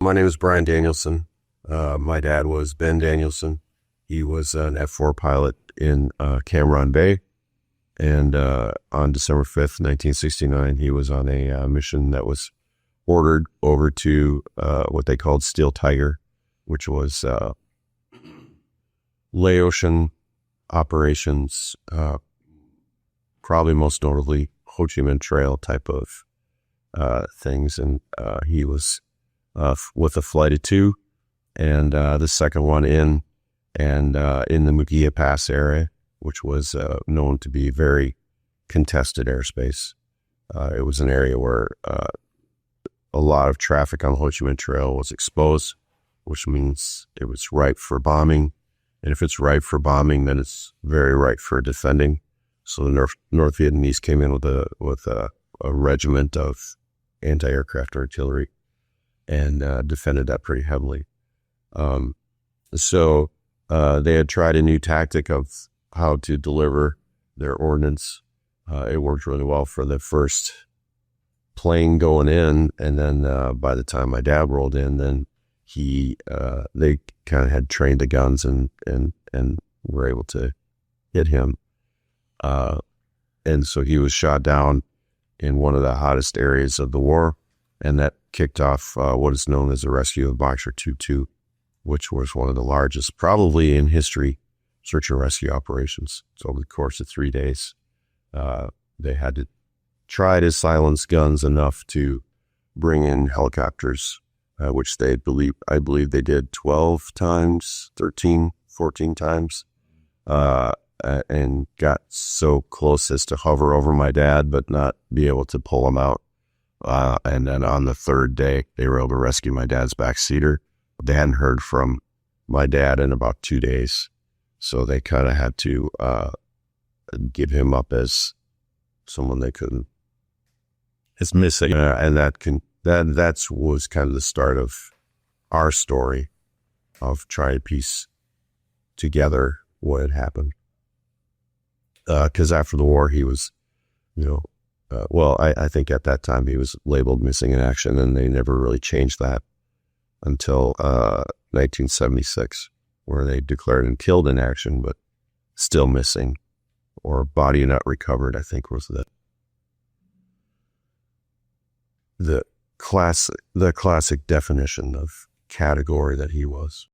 My name is Brian Danielson. My dad was Ben Danielson. He was an F-4 pilot in Cam Bay. And on December 5th, 1969, he was on a mission that was ordered over to what they called Steel Tiger, which was Laotian operations, probably most notably Ho Chi Minh Trail type of things. And he was with a flight of two, and the second one in the Mugia Pass area, which was known to be very contested airspace. It was an area where a lot of traffic on the Ho Chi Minh Trail was exposed, which means it was ripe for bombing. And if it's ripe for bombing, then it's very ripe for defending. So the North Vietnamese came in with a regiment of anti-aircraft artillery and defended that pretty heavily. So they had tried a new tactic of how to deliver their ordnance. It worked really well for the first plane going in, and then by the time my dad rolled in, then they kind of had trained the guns and were able to hit him. And so he was shot down in one of the hottest areas of the war, and that kicked off what is known as the rescue of Boxer 2-2, which was one of the largest, probably in history, search and rescue operations. So over the course of 3 days, they had to try to silence guns enough to bring in helicopters, which I believe they did 12 times, 13, 14 times, and got so close as to hover over my dad, but not be able to pull him out. And then on the third day, they were able to rescue my dad's backseater. They hadn't heard from my dad in about 2 days, so they kind of had to give him up as someone they couldn't. It's missing. And that was kind of the start of our story of trying to piece together what had happened. Because after the war, he was, I think at that time he was labeled missing in action, and they never really changed that until 1976, where they declared him killed in action, but still missing, or body not recovered, I think was the classic definition of category that he was.